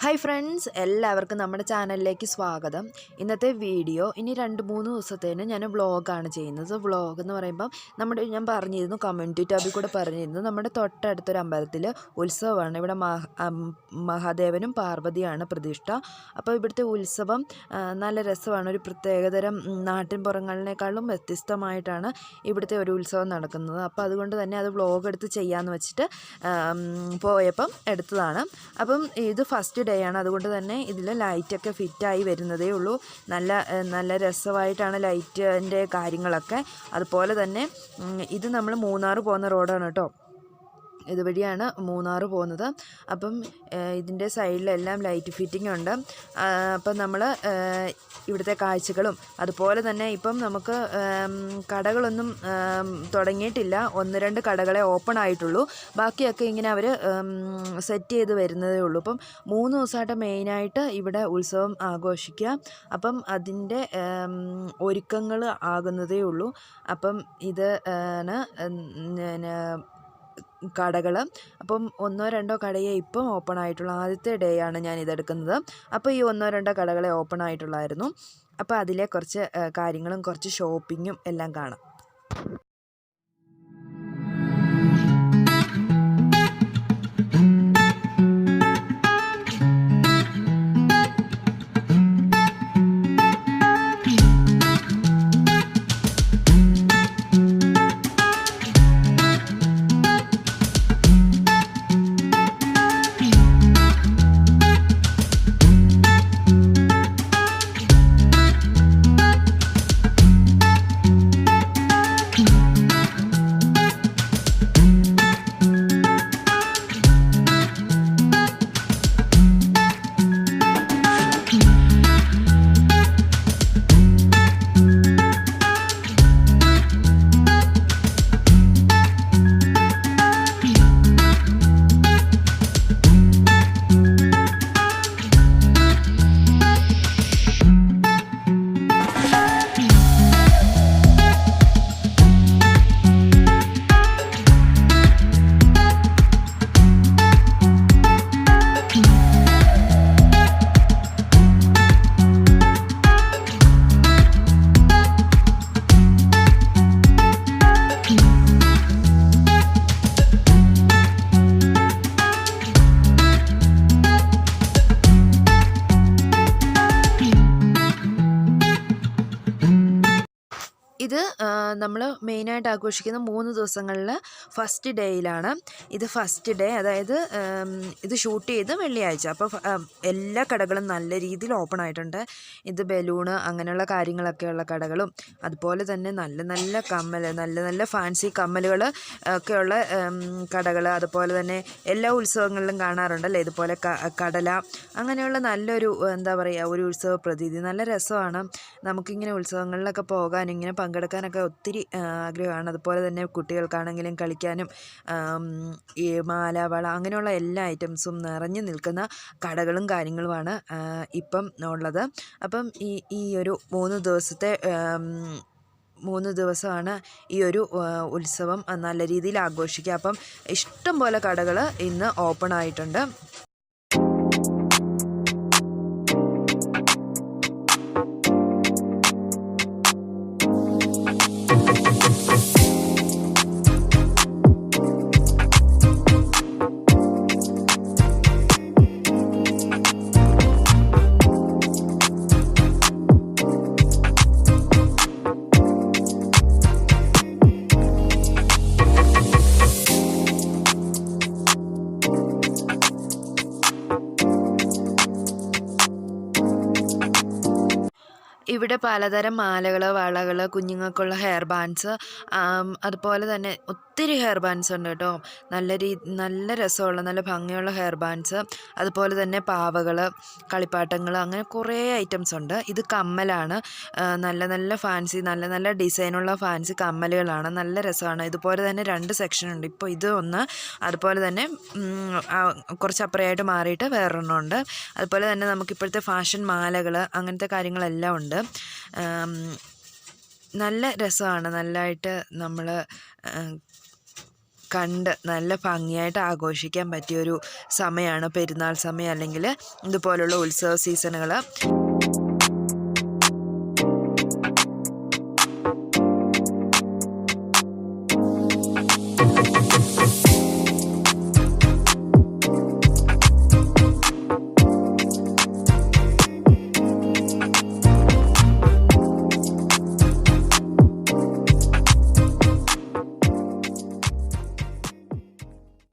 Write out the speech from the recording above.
Hi friends, എല്ലാവർക്കും നമ്മുടെ ചാനലിലേക്ക് സ്വാഗതം. ഇന്നത്തെ വീഡിയോ ഇനി 2-3 ദിവസത്തേന് ഞാൻ വ്ളോഗാണ് ചെയ്യുന്നത്. വ്ളോഗ് എന്ന് പറയുമ്പം ഞാൻ പറഞ്ഞിരുന്നു, കമ്മ്യൂണിറ്റി ടാബിൽ കൂടെ പറഞ്ഞിരുന്നു, നമ്മുടെ തൊട്ടടുത്തൊരു അമ്പലത്തിൽ ഉത്സവമാണ്. ഇവിടെ മഹാദേവനും പാർവതിയാണ് പ്രതിഷ്ഠ. അപ്പോൾ ഇവിടുത്തെ ഉത്സവം നല്ല രസമാണ്. ഒരു പ്രത്യേകതരം നാട്ടിൻപുറങ്ങളിനേക്കാളും വ്യത്യസ്തമായിട്ടാണ് ഇവിടുത്തെ ഒരു ഉത്സവം നടക്കുന്നത്. അപ്പോൾ അതുകൊണ്ട് തന്നെ അത് വ്ളോഗ് എടുത്ത് ചെയ്യാമെന്ന് വെച്ചിട്ട് പോയപ്പം എടുത്തതാണ്. അപ്പം ഇത് ഫസ്റ്റ് ഡേ ആണ്, അതുകൊണ്ട് തന്നെ ഇതിൽ ലൈറ്റൊക്കെ ഫിറ്റായി വരുന്നതേ ഉള്ളൂ. നല്ല രസമായിട്ടാണ് ലൈറ്റിൻ്റെ കാര്യങ്ങളൊക്കെ. അതുപോലെ തന്നെ ഇത് നമ്മൾ മൂന്നാർ പോകുന്ന റോഡാണ് കേട്ടോ. ഇതുവഴിയാണ് മൂന്നാർ പോകുന്നത്. അപ്പം ഇതിൻ്റെ സൈഡിലെല്ലാം ലൈറ്റ് ഫിറ്റിംഗ് ഉണ്ട്. അപ്പം നമ്മൾ ഇവിടുത്തെ കാഴ്ചകളും അതുപോലെ തന്നെ ഇപ്പം നമുക്ക് കടകളൊന്നും തുടങ്ങിയിട്ടില്ല. 1-2 കടകളെ ഓപ്പൺ ആയിട്ടുള്ളൂ. ബാക്കിയൊക്കെ ഇങ്ങനെ അവർ സെറ്റ് ചെയ്ത് വരുന്നതേ ഉള്ളൂ. അപ്പം 3 ദിവസമായിട്ട് മെയിനായിട്ട് ഇവിടെ ഉത്സവം ആഘോഷിക്കുക. അപ്പം അതിൻ്റെ ഒരുക്കങ്ങൾ ആകുന്നതേ ഉള്ളൂ. അപ്പം ഇത് കടകൾ. അപ്പം 1-2 കടയെ ഇപ്പം ഓപ്പൺ ആയിട്ടുള്ള ആദ്യത്തെ ഡേ ആണ് ഞാൻ ഇതെടുക്കുന്നത്. അപ്പോൾ ഈ 1-2 കടകളെ ഓപ്പൺ ആയിട്ടുള്ളായിരുന്നു. അപ്പോൾ അതിലെ കുറച്ച് കാര്യങ്ങളും കുറച്ച് ഷോപ്പിങ്ങും എല്ലാം കാണാം. ഇത് നമ്മൾ മെയിനായിട്ട് ആഘോഷിക്കുന്ന 3 ദിവസങ്ങളിൽ ഫസ്റ്റ് ഡേയിലാണ്. ഇത് ഫസ്റ്റ് ഡേ, അതായത് ഇത് ഷൂട്ട് ചെയ്ത് വെള്ളിയാഴ്ച. അപ്പോൾ എല്ലാ കടകളും നല്ല രീതിയിൽ ഓപ്പൺ ആയിട്ടുണ്ട്. ഇത് ബലൂണ് അങ്ങനെയുള്ള കാര്യങ്ങളൊക്കെയുള്ള കടകളും അതുപോലെ തന്നെ നല്ല നല്ല ഫാൻസി കമ്മലുകൾ ഒക്കെയുള്ള കടകൾ, അതുപോലെ തന്നെ എല്ലാ ഉത്സവങ്ങളിലും കാണാറുണ്ടല്ലോ ഇതുപോലെ കടല, അങ്ങനെയുള്ള നല്ലൊരു എന്താ പറയുക, ഒരു ഉത്സവ പ്രതീതി. നല്ല രസമാണ്. നമുക്കിങ്ങനെ ഉത്സവങ്ങളിലൊക്കെ പോകാൻ, ഇങ്ങനെ പങ്കെടുക്കാനൊക്കെ ഒത്തിരി ആഗ്രഹമാണ്. അതുപോലെ തന്നെ കുട്ടികൾക്കാണെങ്കിലും കളിക്കാനും ഈ മാല, വള അങ്ങനെയുള്ള എല്ലാ ഐറ്റംസും നിറഞ്ഞു നിൽക്കുന്ന കടകളും കാര്യങ്ങളുമാണ് ഇപ്പം ഉള്ളത്. അപ്പം ഈ ഒരു 3 ദിവസമാണ് ഈ ഒരു ഉത്സവം നല്ല രീതിയിൽ ആഘോഷിക്കുക. അപ്പം ഇഷ്ടം പോലെ കടകൾ ഇന്ന് ഓപ്പൺ ആയിട്ടുണ്ട്. ഇവിടെ പലതരം മാലകൾ, വളകൾ, കുഞ്ഞുങ്ങൾക്കുള്ള ഹെയർ ബാൻഡ്സ്, അതുപോലെ തന്നെ ഒത്തിരി ഹെയർ ബാൻഡ്സ് ഉണ്ട് കേട്ടോ. നല്ല രസമുള്ള നല്ല ഭംഗിയുള്ള ഹെയർ ബാൻഡ്സ്, അതുപോലെ തന്നെ പാവകൾ, കളിപ്പാട്ടങ്ങൾ, അങ്ങനെ കുറേ ഐറ്റംസ് ഉണ്ട്. ഇത് കമ്മലാണ്. നല്ല ഫാൻസി നല്ല ഡിസൈനുള്ള ഫാൻസി കമ്മലുകളാണ്. നല്ല രസമാണ്. ഇതുപോലെ തന്നെ 2 സെക്ഷനുണ്ട്. ഇപ്പോൾ ഇത് ഒന്ന്, അതുപോലെ തന്നെ കുറച്ച് അപ്പുറമായിട്ട് മാറിയിട്ട് വേറൊരെണ്ണം ഉണ്ട്. അതുപോലെ തന്നെ നമുക്കിപ്പോഴത്തെ ഫാഷൻ മാലകൾ, അങ്ങനത്തെ കാര്യങ്ങളെല്ലാം ഉണ്ട്. നല്ല രസമാണ്. നല്ലതായിട്ട് നമ്മൾ കണ്ട് നല്ല ഭംഗിയായിട്ട് ആഘോഷിക്കാൻ പറ്റിയൊരു സമയമാണ് പെരുന്നാൾ സമയം അല്ലെങ്കിൽ ഇതുപോലുള്ള ഉത്സവ സീസണുകൾ.